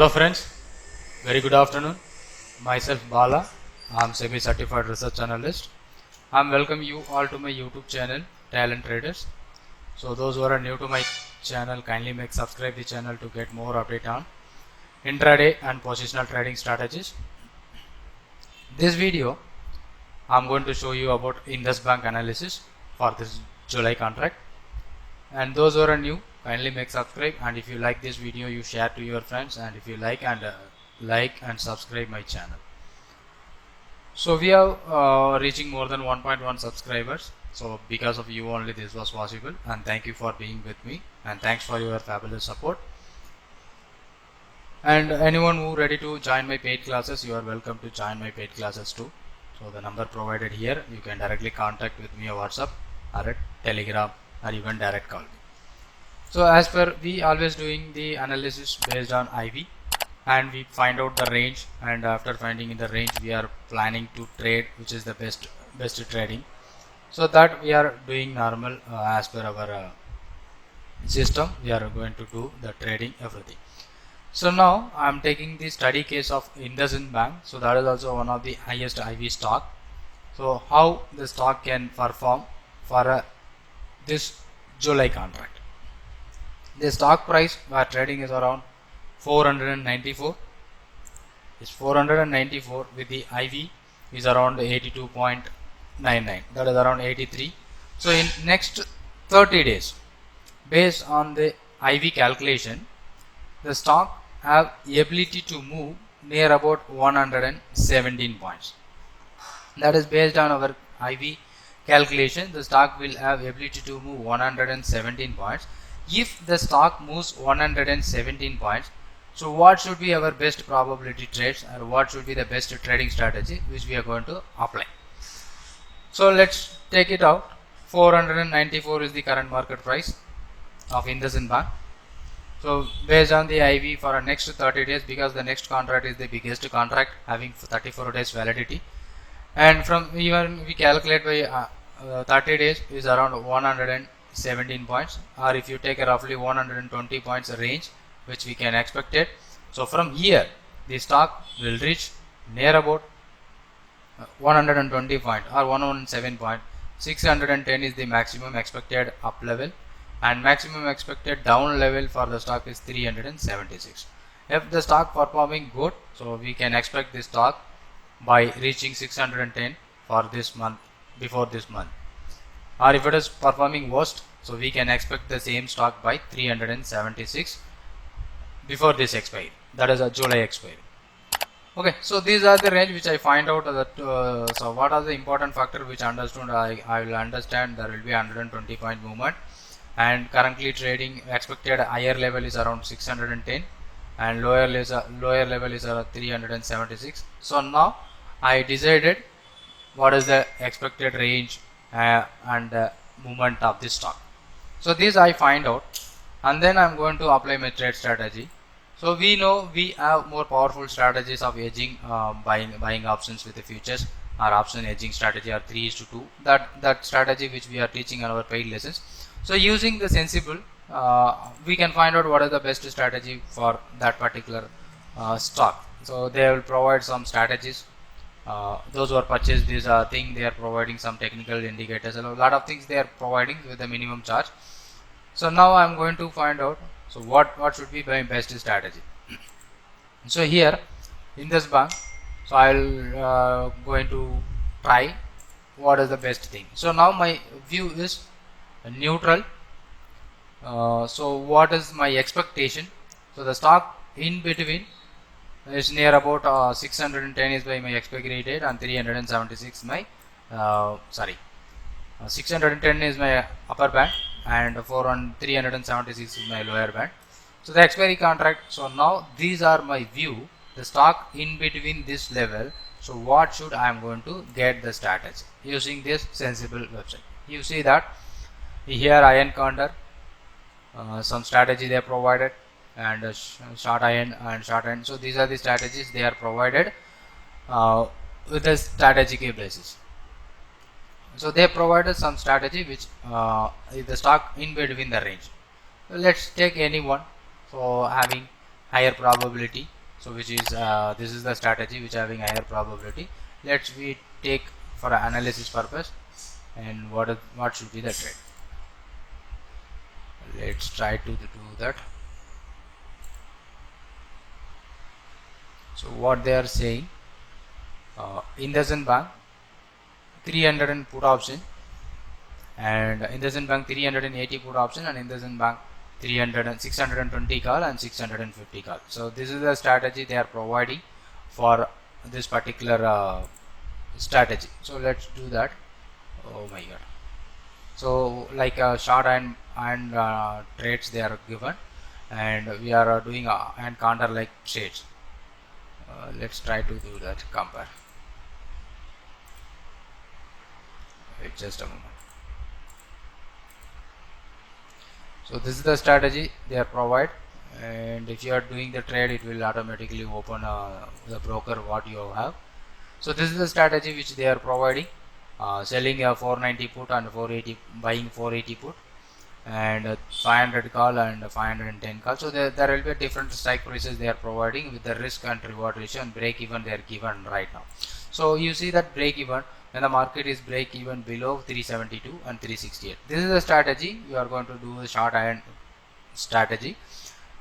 Hello friends, very good afternoon. Myself Bala, I am semi-certified research analyst. I am welcome you all to my YouTube channel Talent Traders. So those who are new to my channel, kindly subscribe the channel to get more update on intraday and positional trading strategies. This video I am going to show you about Indus Bank analysis for this July contract. And those who are new, kindly subscribe, and if you like this video, you share to your friends, and if you like and subscribe my channel. So we are reaching more than 1.1 subscribers. So because of you only this was possible, and thank you for being with me, and thanks for your fabulous support. And anyone who ready to join my paid classes, you are welcome to join my paid classes too. So the number provided here, you can directly contact with me on WhatsApp or at Telegram, or even direct call me. So as per, we always doing the analysis based on IV, and we find out the range, and after finding in the range we are planning to trade which is the best trading. So that we are doing normal as per our system. We are going to do the trading everything. So now I am taking the study case of IndusInd Bank. So that is also one of the highest IV stock. So how the stock can perform for this July contract. The stock price we are trading is around 494. It's 494 with the IV is around 82.99. That is around 83. So in next 30 days, based on the IV calculation, the stock have ability to move near about 117 points. That is based on our IV calculation. The stock will have ability to move 117 points. If the stock moves 117 points, so what should be our best probability trades, or what should be the best trading strategy which we are going to apply? So let's take it out. 494 is the current market price of IndusInd Bank. So based on the IV for our next 30 days, because the next contract is the biggest contract having 34 days validity, and from even we calculate by 30 days is around 117 points, or if you take a roughly 120 points range which we can expect it. So from here the stock will reach near about 120 point or 117 point. 610 is the maximum expected up level, and maximum expected down level for the stock is 376. If the stock performing good, so we can expect the stock by reaching 610 for this month, before this month. Or if it is performing worst, so we can expect the same stock by 376 before this expiry, that is a July expiry. Okay, so these are the range which I find out that so what are the important factor which understood I will understand there will be 120 point movement, and currently trading expected higher level is around 610 and lower level is 376. So now I decided what is the expected range and movement of this stock. So this I find out, and then I am going to apply my trade strategy. So we know we have more powerful strategies of hedging, buying options with the futures, or option hedging strategy are 3:2. That strategy which we are teaching in our paid lessons. So using the sensible, we can find out what is the best strategy for that particular stock. So they will provide some strategies. Those who are purchased this thing, they are providing some technical indicators, a lot of things they are providing with the minimum charge. So now I am going to find out, so what should be my best strategy. So here in this bank, so I will going to try what is the best thing. So now my view is neutral. So what is my expectation? So the stock in between is near about 610 is by my expiry date, and 376 my 610 is my upper band, and 376 is my lower band. So the expiry contract. So now these are my view, the stock in between this level. So what should I am going to get the strategy using this sensible website. You see that here iron counter, some strategy they are provided, and short iron and short end. So these are the strategies they are provided with a strategic basis. So they provided some strategy which is the stock in between the range. So let's take any one, so having higher probability. so which is this is the strategy which having higher probability. Let's we take for analysis purpose, and what should be the trade. Let's try to do that. So what they are saying, IndusInd Bank 300 and put option, and IndusInd Bank 380 put option, and IndusInd Bank 620 call and 650 call. So this is the strategy they are providing for this particular strategy. So let's do that. Oh my god. So like short and trades they are given, and we are doing and counter like trades. Let's try to do that, compare. Wait just a moment. So this is the strategy they are provide, and if you are doing the trade, it will automatically open the broker what you have. So this is the strategy which they are providing, selling a 490 put and 480, buying 480 put, and 500 call and 510 call. So there will be different strike prices they are providing with the risk and reward ratio, and break even they are given right now. So you see that break even, when the market is break even below 372 and 368. This is the strategy you are going to do, a short iron strategy,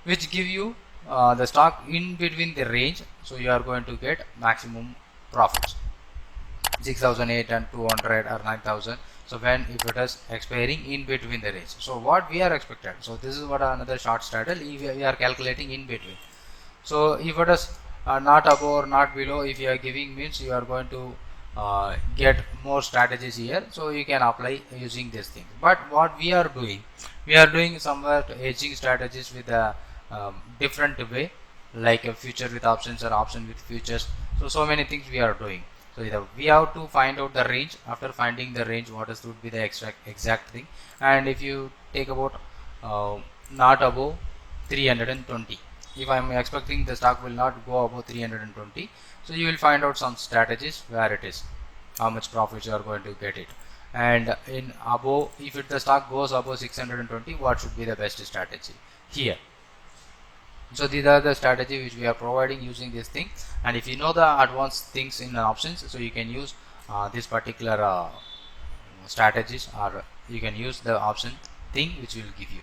which give you the stock in between the range. So you are going to get maximum profits, 6,800 and 200 or 9,000. So when if it is expiring in between the range, so what we are expected. So this is what another short strategy we are calculating in between. So if it is not above or not below, if you are giving, means you are going to get more strategies here. So you can apply using this thing. But what we are doing somewhat hedging strategies with a different way, like a future with options or option with futures. So many things we are doing. So we have to find out the range. After finding the range, what is would be the exact thing. And if you take about not above 320, if I am expecting the stock will not go above 320, so you will find out some strategies where it is, how much profits you are going to get it. And in above, if the stock goes above 620, what should be the best strategy here. So these are the strategy which we are providing using this thing. And if you know the advanced things in options, so you can use this particular strategies, or you can use the option thing which will give you.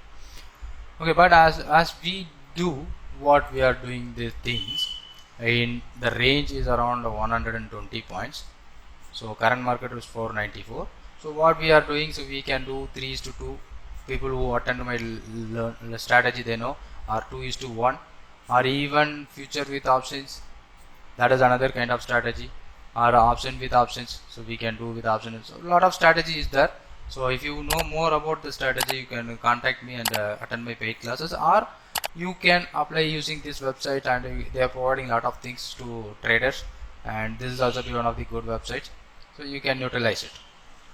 Okay, but as we do what we are doing these things, in the range is around 120 points. So current market is 494. So what we are doing, so we can do 3:2. People who attend my strategy, they know, or 2:1, or even future with options, that is another kind of strategy, or option with options. So we can do with options. So a lot of strategy is there. So if you know more about the strategy, you can contact me and attend my paid classes, or you can apply using this website, and they are providing a lot of things to traders, and this is also one of the good websites. So you can utilize it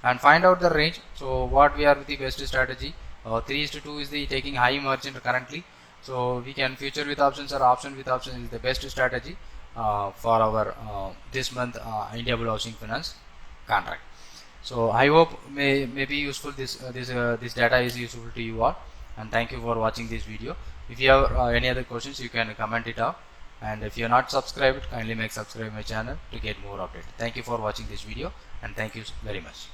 and find out the range. So what we are with the best strategy, 3:2 is the taking high margin currently. So we can future with options or option with options is the best strategy for our this month India Bull Housing Finance contract. So I hope may be useful. This data is useful to you all, and thank you for watching this video. If you have any other questions, you can comment it out, and if you are not subscribed, kindly subscribe my channel to get more updates. Thank you for watching this video, and thank you very much.